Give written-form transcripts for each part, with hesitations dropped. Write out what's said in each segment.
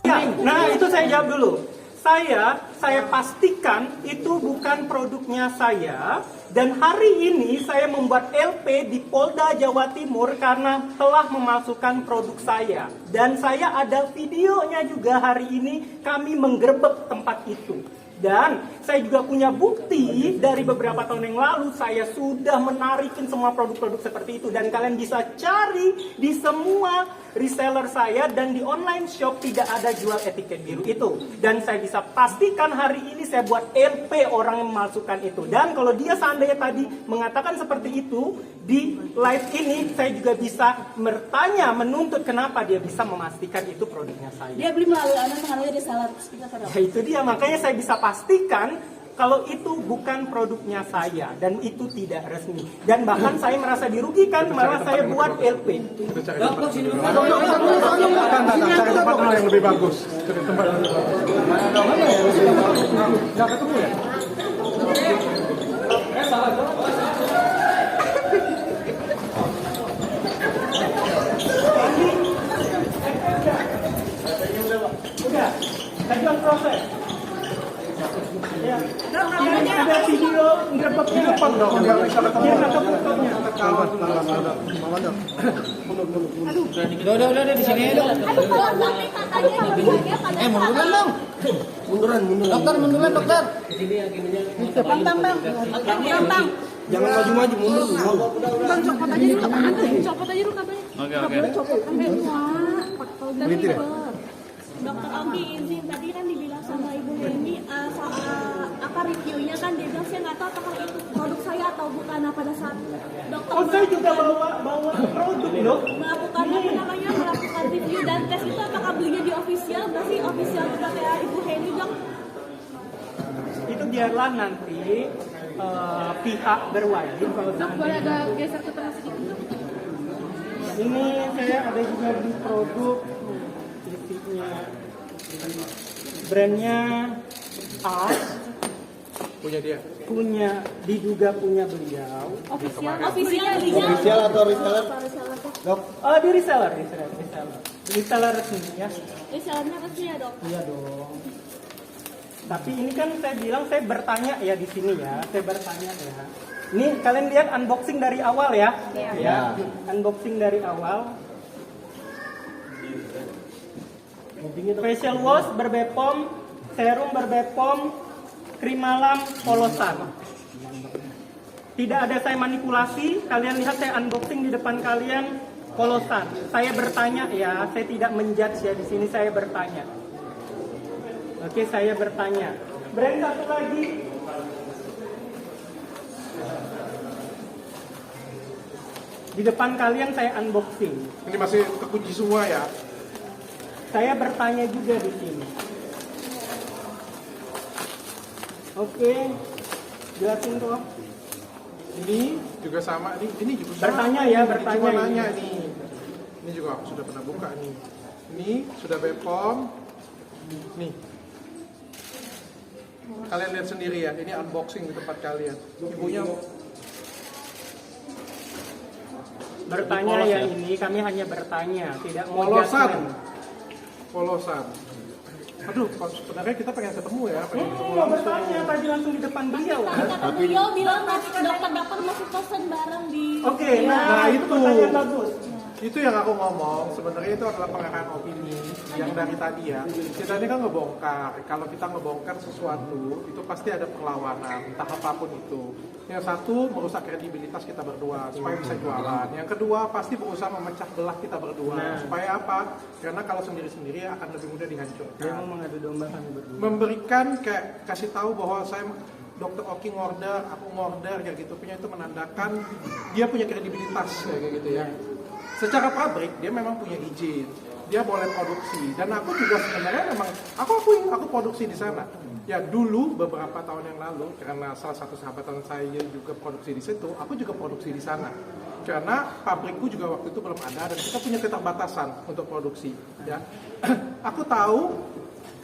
Ya, nah itu saya jawab dulu. Saya pastikan itu bukan produknya saya. Dan hari ini saya membuat LP di Polda Jawa Timur karena telah memasukkan produk saya. Dan saya ada videonya juga hari ini kami menggerebek tempat itu. Dan saya juga punya bukti dari beberapa tahun yang lalu saya sudah menarikin semua produk-produk seperti itu. Dan kalian bisa cari di semua reseller saya dan di online shop tidak ada jual etiket biru itu. Dan saya bisa pastikan hari ini saya buat LP orang yang memasukkan itu. Dan kalau dia seandainya tadi mengatakan seperti itu, di live ini saya juga bisa bertanya, menuntut kenapa dia bisa memastikan itu produknya saya. Dia beli melalui reseller. Ya itu dia, makanya saya bisa pastikan kalau itu bukan produknya saya dan itu tidak resmi. Dan bahkan saya merasa dirugikan malah saya buat LP. Cari tempat dulu yang lebih bagus. Cari tempat dulu. Nggak ketemu ya? Udah, kajian proses. Ya, ada video ngerebeknya Depan dong, nggak bisa ketemu. Dia nggak tahu fotonya. Udah di sini aja. Aduh, tapi katanya dibilangnya pada Munduran dong. Munduran. Dokter, munduran dokter. Bang. Jangan maju-maju, mundur dulu. Bang, copot aja dulu katanya. Copot aja dulu katanya. Oke. Copot sampai tua. Begitu ya? Dokter Oki izin tadi kan dibilang sama Ibu Hendy apa reviewnya kan dia bilang saya nggak tahu apakah itu produk saya atau bukan. Nah pada saat dokter Oh, saya juga bawa produk loh. melakukan review dan tes itu apakah belinya di official nggak sih official juga kayak Ibu Hendy dok? Itu biarlah nanti pihak berwajib kalau Boleh agak geser ke tengah sedikit? ini saya ada juga di produk listriknya brandnya AS Punya dia. diduga punya beliau. Official Official atau reseller? Dok, Di reseller resmi ya. Resellernya resmi ya dok? Iya dong. Tapi ini kan saya bilang saya bertanya ya di sini ya, saya bertanya ya. Ini kalian lihat unboxing dari awal ya. Iya. Unboxing dari awal. Facial wash berbepom, serum berbepom, krim malam polosan. Tidak ada saya manipulasi, kalian lihat saya unboxing di depan kalian polosan. Saya bertanya ya, saya tidak menjudge ya di sini saya bertanya. Oke, saya bertanya. Brand satu lagi. Di depan kalian saya unboxing. Ini masih terkunci semua ya. Saya bertanya juga di sini. Oke, jelasin tuh. Ini juga sama nih. Ini juga sama. Bertanya ya, Ini bertanya cuma ini. nanya nih. Ini juga aku sudah pernah buka nih. Ini sudah Bepom. Nih. Kalian lihat sendiri ya. Ini unboxing di tempat kalian. Ibunya Bertanya Polos ya ya? ini, kami hanya bertanya, tidak mau polosan. judgement. Polosan. Aduh, sebenarnya kita pengen ketemu ya. Pengen ketemu Mau langsung. bertanya tadi langsung di depan beliau. Kata beliau bilang nanti dokter masih pesen bareng di. Oke, Nah, nah itu itu. pertanyaan bagus. Itu yang aku ngomong, sebenarnya itu adalah pengarahan opini yang dari tadi ya. Kita ini kan ngebongkar, kalau kita ngebongkar sesuatu, itu pasti ada perlawanan, entah apapun itu. Yang satu, merusak kredibilitas kita berdua, supaya bisa jualan. Yang kedua, pasti berusaha memecah belah kita berdua. Supaya apa? Karena kalau sendiri-sendiri akan lebih mudah Dia dihancurkan. mau mengadu domba kami berdua. Memberikan, kayak kasih tahu bahwa saya Dokter Oki ngorder, aku ngorder, kayak gitu. Punya itu menandakan dia punya kredibilitas, kayak gitu ya. Secara pabrik dia memang punya izin, dia boleh produksi dan aku juga sebenarnya memang aku produksi di sana. Ya dulu beberapa tahun yang lalu karena salah satu sahabatan saya juga produksi di situ, aku juga produksi di sana. Karena pabrikku juga waktu itu belum ada dan kita punya keterbatasan untuk produksi. Ya, aku tahu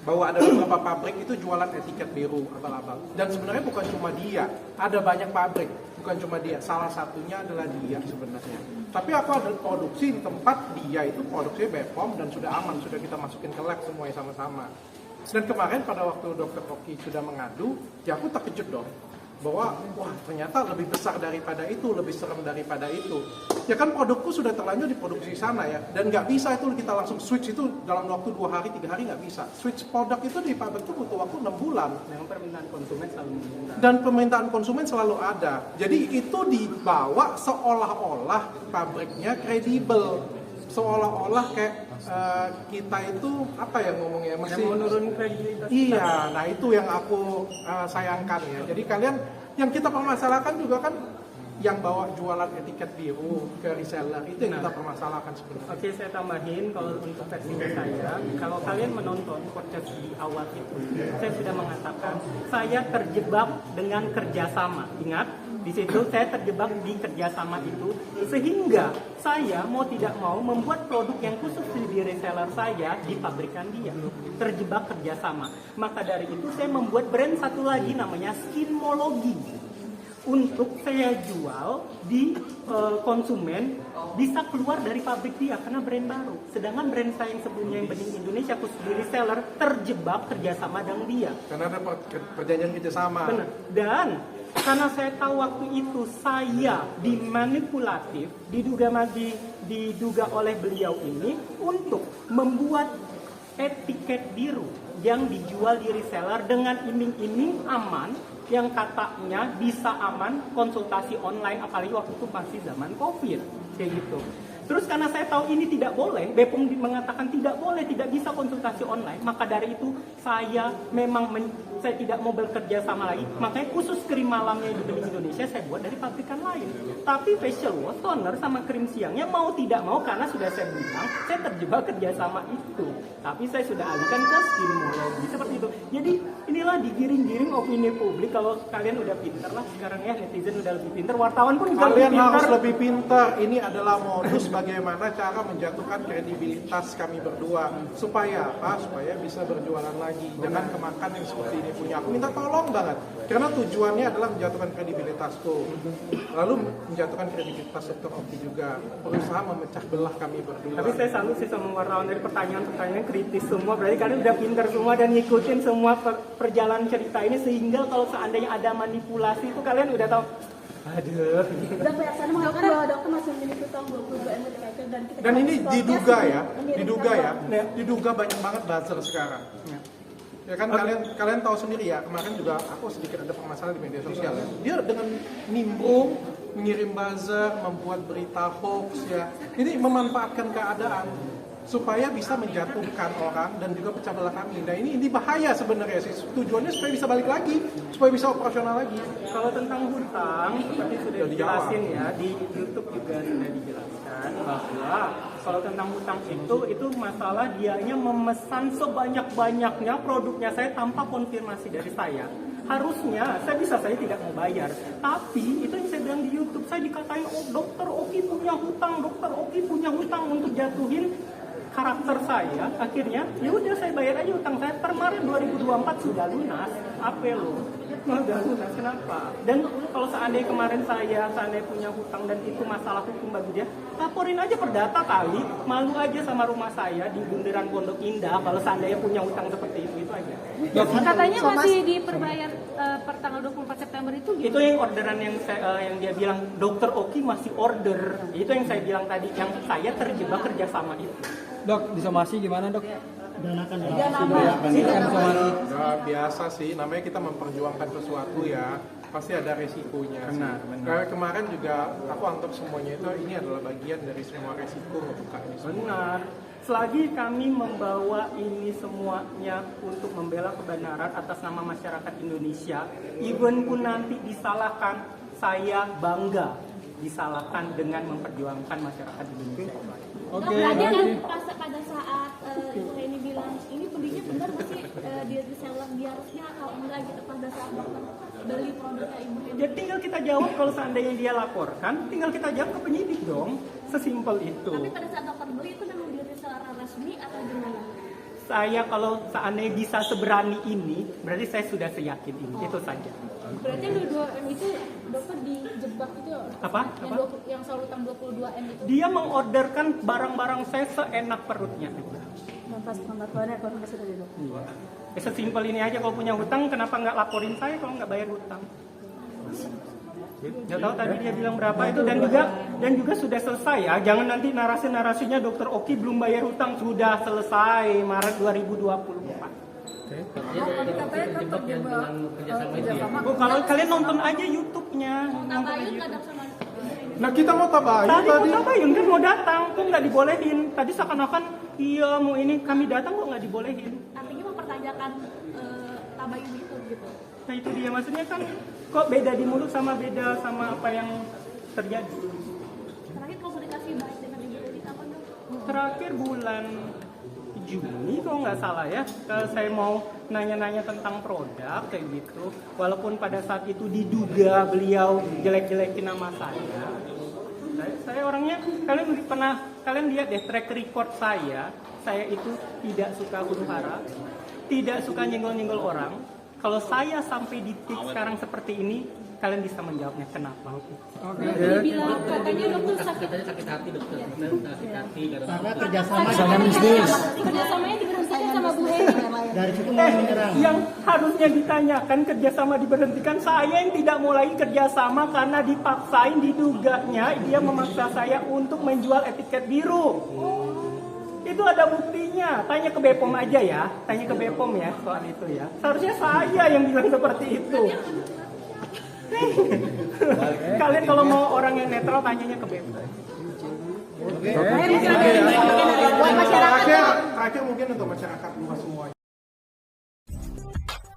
bahwa ada beberapa pabrik itu jualan etiket biru abal-abal dan sebenarnya bukan cuma dia, ada banyak pabrik. Bukan cuma dia, salah satunya adalah dia sebenarnya. Tapi aku ada produksi di tempat dia itu produksinya BPOM dan sudah aman, sudah kita masukin ke lab semuanya sama-sama. Dan kemarin pada waktu Dr. Oki sudah mengadu, ya aku terkejut dong. Bahwa, wah ternyata lebih besar daripada itu, lebih serem daripada itu. Ya kan produkku sudah terlanjur diproduksi di sana ya. Dan nggak bisa itu kita langsung switch itu dalam waktu 2 hari, 3 hari nggak bisa. Switch produk itu di pabrik itu butuh waktu 6 bulan. Yang permintaan konsumen selalu meningkat. Dan permintaan konsumen selalu ada. Jadi itu dibawa seolah-olah pabriknya kredibel. Seolah-olah kayak kita itu apa ya ngomongnya masih Yang menurun kredibilitas. iya, nah itu yang aku sayangkan ya. Jadi kalian yang kita permasalahkan juga kan yang bawa jualan etiket biru ke reseller itu yang kita permasalahkan sebenarnya. Oke, saya tambahin kalau untuk versi saya, kalau kalian menonton podcast di awal itu, saya sudah mengatakan saya terjebak dengan kerjasama. Ingat, di situ saya terjebak di kerjasama itu, sehingga saya mau tidak mau membuat produk yang khusus di reseller saya di pabrikan dia. Terjebak kerjasama. Maka dari itu saya membuat brand satu lagi namanya Skinmology. Untuk saya jual di konsumen bisa keluar dari pabrik dia karena brand baru. Sedangkan brand saya yang sebelumnya yang Bening Indonesia khusus di reseller terjebak kerjasama dengan dia. Karena ada perjanjian kerjasama. Benar. Dan karena saya tahu waktu itu saya dimanipulatif, diduga oleh beliau ini untuk membuat etiket biru yang dijual di reseller dengan iming-iming aman, yang katanya bisa aman konsultasi online, apalagi waktu itu masih zaman COVID kayak gitu. Terus karena saya tahu ini tidak boleh, BPOM mengatakan tidak boleh, tidak bisa konsultasi online, maka dari itu saya memang saya tidak mau bekerja sama lagi. Makanya khusus krim malamnya di Bening Indonesia saya buat dari pabrikan lain. Tapi facial wash, toner sama krim siangnya mau tidak mau karena sudah saya bilang saya terjebak kerjasama itu. Tapi saya sudah alihkan ke Skinmology seperti itu. Jadi inilah digiring-giring opini publik. Kalau kalian udah pinter lah sekarang ya, netizen udah lebih pinter, wartawan pun juga Kalian lebih pinter. harus lebih pintar. Ini adalah modus bagaimana cara menjatuhkan kredibilitas kami berdua. Supaya apa? Supaya bisa berjualan lagi. Jangan kemakan yang seperti ini punya. Aku minta tolong banget. Karena tujuannya adalah menjatuhkan kredibilitasku. Lalu menjatuhkan kredibilitas Dr. Oki juga. Berusaha memecah belah kami berdua. Tapi saya salut sih sama wartawan dari pertanyaan-pertanyaan kritis semua. Berarti kalian udah pinter semua dan ngikutin semua perjalanan cerita ini, sehingga kalau seandainya ada manipulasi itu kalian udah tahu. Aduh. Dan pelaksana mengatakan bahwa dokter masih memiliki utang 22 M dan kita Dan ini diduga ya, mengirimkan diduga banyak banget buzzer sekarang. Ya kan kalian tahu sendiri ya, kemarin juga aku sedikit ada permasalahan di media sosial ya. Dia dengan nimbrung, mengirim buzzer, membuat berita hoax ya. Ini memanfaatkan keadaan supaya bisa menjatuhkan orang dan juga pecah belah kami. Nah ini bahaya sebenarnya sih. Tujuannya supaya bisa balik lagi, supaya bisa operasional lagi. Kalau tentang hutang, seperti sudah dijelasin ya, di YouTube juga sudah dijelaskan bahwa kalau tentang hutang itu masalah dianya memesan sebanyak-banyaknya produknya saya tanpa konfirmasi dari saya. Harusnya saya tidak mau bayar, tapi itu yang saya bilang di YouTube, saya dikatain Dr. Oki punya hutang untuk jatuhin karakter saya. Akhirnya ya udah saya bayar aja hutang saya per Maret 2024 sudah lunas. Apa lo? Udah lunas, kenapa? Dan kalau seandainya kemarin saya punya hutang dan itu masalah hukum bagi dia, laporin aja perdata kali. Malu aja sama rumah saya di Bundaran Pondok Indah kalau seandainya punya hutang seperti itu aja. Katanya masih diperbayar per tanggal 24 September itu gitu. Itu yang orderan yang dia bilang Dr. Oki masih order. Itu yang saya bilang tadi, yang saya terjebak kerjasama itu. Dok, disomasi gimana dok? Nah, biasa sih, namanya kita memperjuangkan sesuatu ya, pasti ada resikonya. Benar. Karena kemarin juga aku anggap semuanya itu ini adalah bagian dari semua resiko ngebuka ini semua. Benar. Selagi kami membawa ini semuanya untuk membela kebenaran atas nama masyarakat Indonesia, even pun nanti disalahkan, saya bangga disalahkan dengan memperjuangkan masyarakat Indonesia. Dok, berarti kan pada saat Ibu Reni bilang ini belinya benar nggak sih di reseller biasanya atau enggak gitu pada saat dokter beli produknya Ibu Reni? Ya tinggal kita jawab, kalau seandainya dia laporkan, tinggal kita jawab ke penyidik dong. Sesimpel itu. Tapi pada saat dokter beli itu memang di reseller resmi atau gimana? Saya kalau seandainya bisa seberani ini, berarti saya sudah seyakin ini. Itu saja. Berarti yang 22M itu dokter dijebak itu ya? Apa? Yang, Apa? yang selalu utang 22M itu? Dia mengorderkan barang-barang saya seenak perutnya. Ya, sesimpel ini aja, kalau punya hutang kenapa nggak laporin saya kalau nggak bayar hutang? Nggak tahu tadi dia bilang berapa itu, dan juga sudah selesai ya. Jangan nanti narasinya Dokter Oki belum bayar hutang, sudah selesai Maret 2024. Oh, kalau kalian nonton aja YouTube-nya. Tabayun nggak ada sama Nah kita mau tabayun Tadi tadi. mau tabayun kan mau datang, kok nggak dibolehin? Tadi seakan-akan iya mau ini kami datang kok nggak dibolehin. artinya mempertanyakan tabayun itu gitu. Nah itu dia, maksudnya kan kok beda di mulut sama beda sama apa yang terjadi. Terakhir komunikasi baik dengan Ibu Uli kapan dok? Terakhir bulan Juni kalau nggak salah ya, saya mau nanya-nanya tentang produk kayak gitu. Walaupun pada saat itu diduga beliau jelek-jelekin nama saya. Saya orangnya, kalian lihat deh track record saya itu tidak suka huru hara, tidak suka nyenggol-nyenggol orang. Kalau saya sampai di titik sekarang seperti ini, kalian bisa menjawabnya kenapa. Dibilang katanya dokter sakit hati dokter, sakit hati Karena kerjasama sama bisnis. Kerjasamanya diberhentikan sama Bu Eni. dari situ mulai menyerang. Yang harusnya ditanyakan kerjasama diberhentikan, saya yang tidak mau lagi kerjasama karena dipaksain, diduganya dia memaksa saya untuk menjual etiket biru. Itu ada buktinya, tanya ke Bepom aja ya, tanya ke Bepom ya soal itu ya. Seharusnya saya yang bilang seperti itu. Kalian kalau mau orang yang netral tanyanya ke Bepom. Terakhir mungkin untuk masyarakat luas semuanya.